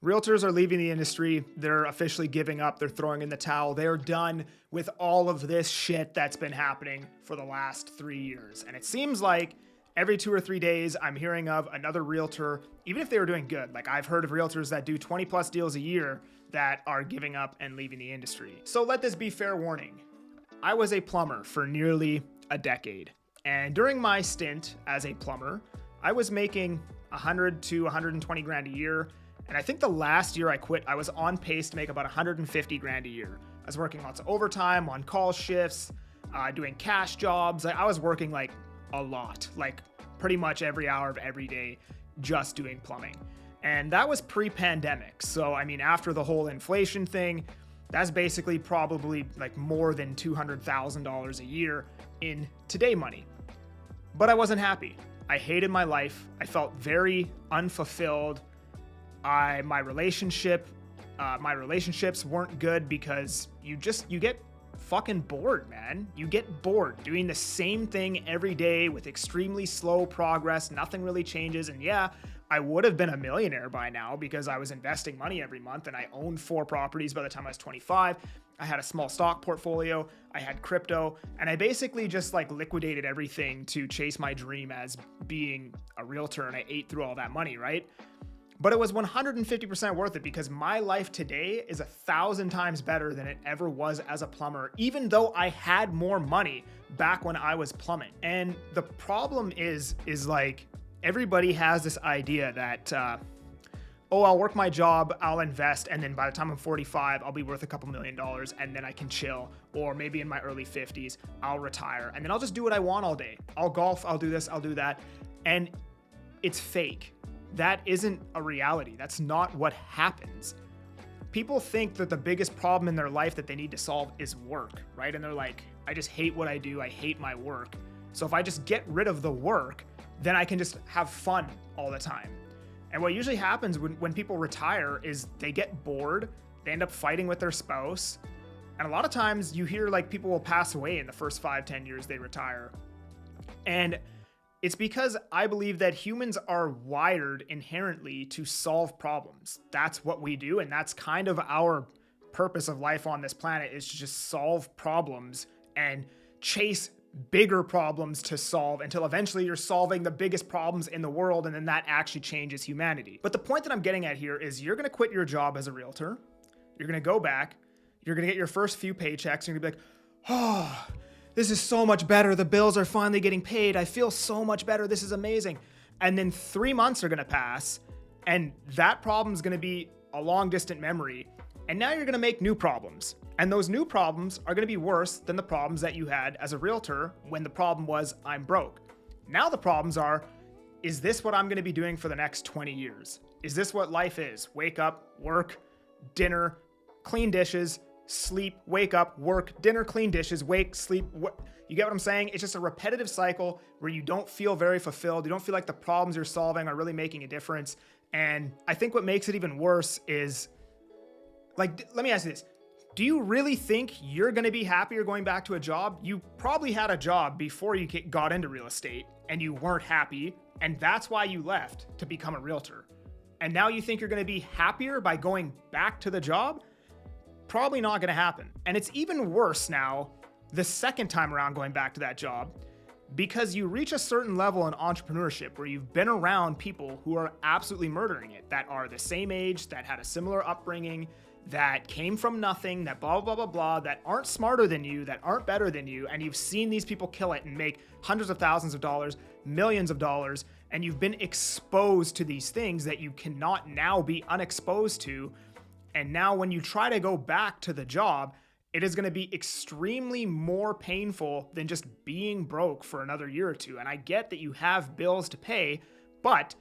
Realtors are leaving the industry. They're officially giving up. They're throwing in the towel. They're done with all of this shit that's been happening for the last 3 years. And it seems like every 2 or 3 days, I'm hearing of another realtor, even if they were doing good. Like I've heard of realtors that do 20 plus deals a year that are giving up and leaving the industry. So let this be fair warning. I was a plumber for nearly a decade. And during my stint as a plumber, I was making 100 to 120 grand a year. And I think the last year I quit, I was on pace to make about 150 grand a year. I was working lots of overtime, on call shifts, doing cash jobs. I was working like a lot, like pretty much every hour of every day, just doing plumbing. And that was pre-pandemic. So, I mean, after the whole inflation thing, that's basically probably like more than $200,000 a year in today money. But I wasn't happy. I hated my life. I felt very unfulfilled. My relationships weren't good because you get fucking bored, man. You get bored doing the same thing every day with extremely slow progress. Nothing really changes. And yeah, I would have been a millionaire by now because I was investing money every month and I owned 4 properties by the time I was 25. I had a small stock portfolio, I had crypto, and I basically just like liquidated everything to chase my dream as being a realtor, and I ate through all that money, right? But it was 150% worth it because my life today is 1,000 times better than it ever was as a plumber, even though I had more money back when I was plumbing. And the problem is like everybody has this idea that, I'll work my job, I'll invest, and then by the time I'm 45, I'll be worth a couple $1 million and then I can chill. Or maybe in my early 50s, I'll retire and then I'll just do what I want all day. I'll golf, I'll do this, I'll do that. And it's fake. That isn't a reality. That's not what happens. People think that the biggest problem in their life that they need to solve is work, right? And they're like, I just hate what I do. I hate my work. So if I just get rid of the work, then I can just have fun all the time. And what usually happens when people retire is they get bored. They end up fighting with their spouse. And a lot of times you hear like people will pass away in the first 5-10 years they retire. And it's because I believe that humans are wired inherently to solve problems. That's what we do, and that's kind of our purpose of life on this planet, is to just solve problems and chase bigger problems to solve until eventually you're solving the biggest problems in the world, and then that actually changes humanity. But the point that I'm getting at here is you're gonna quit your job as a realtor, you're gonna go back, you're gonna get your first few paychecks, and you're gonna be like, oh, this is so much better. The bills are finally getting paid. I feel so much better. This is amazing. And then 3 months are going to pass, and that problem is going to be a long distant memory. And now you're going to make new problems. And those new problems are going to be worse than the problems that you had as a realtor when the problem was, I'm broke. Now the problems are, is this what I'm going to be doing for the next 20 years? Is this what life is? Wake up, work, dinner, clean dishes, sleep, wake up, work, dinner, clean dishes, wake, sleep. You get what I'm saying? It's just a repetitive cycle where you don't feel very fulfilled. You don't feel like the problems you're solving are really making a difference. And I think what makes it even worse is, like, let me ask you this. Do you really think you're going to be happier going back to a job? You probably had a job before you got into real estate and you weren't happy. And that's why you left to become a realtor. And now you think you're going to be happier by going back to the job? Probably not going to happen. And it's even worse now, the second time around going back to that job, because you reach a certain level in entrepreneurship where you've been around people who are absolutely murdering it, that are the same age, that had a similar upbringing, that came from nothing, that blah, blah, blah, blah, that aren't smarter than you, that aren't better than you. And you've seen these people kill it and make hundreds of thousands of dollars, millions of dollars, and you've been exposed to these things that you cannot now be unexposed to. And now when you try to go back to the job, it is going to be extremely more painful than just being broke for another year or two. And I get that you have bills to pay, but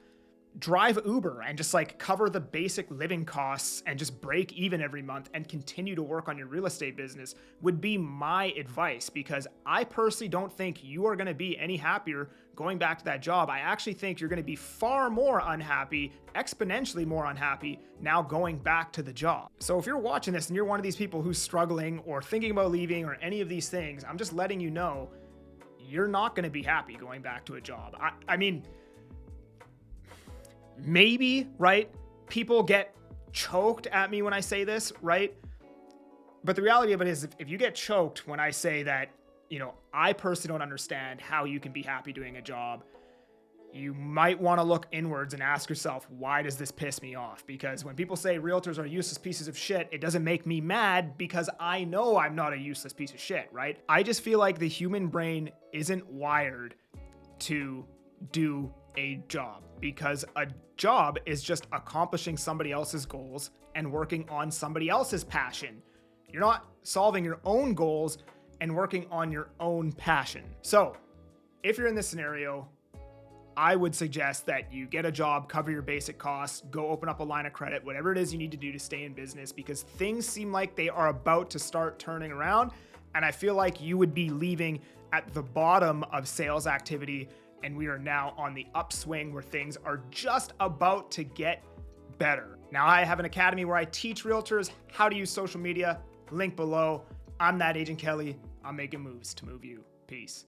drive Uber and just like cover the basic living costs and just break even every month and continue to work on your real estate business would be my advice, because I personally don't think you are going to be any happier going back to that job. I actually think you're going to be far more unhappy, exponentially more unhappy now going back to the job. So if you're watching this and you're one of these people who's struggling or thinking about leaving or any of these things, I'm just letting you know you're not going to be happy going back to a job. I mean, maybe, right? People get choked at me when I say this, right? But the reality of it is, if you get choked when I say that, I personally don't understand how you can be happy doing a job, you might want to look inwards and ask yourself, why does this piss me off? Because when people say realtors are useless pieces of shit, it doesn't make me mad because I know I'm not a useless piece of shit, right? I just feel like the human brain isn't wired to do a job, because a job is just accomplishing somebody else's goals and working on somebody else's passion. You're not solving your own goals and working on your own passion. So if you're in this scenario, I would suggest that you get a job, cover your basic costs, go open up a line of credit, whatever it is you need to do to stay in business, because things seem like they are about to start turning around. And I feel like you would be leaving at the bottom of sales activity, and we are now on the upswing where things are just about to get better. Now, I have an academy where I teach realtors how to use social media. Link below. I'm that Agent Kelly. I'm making moves to move you. Peace.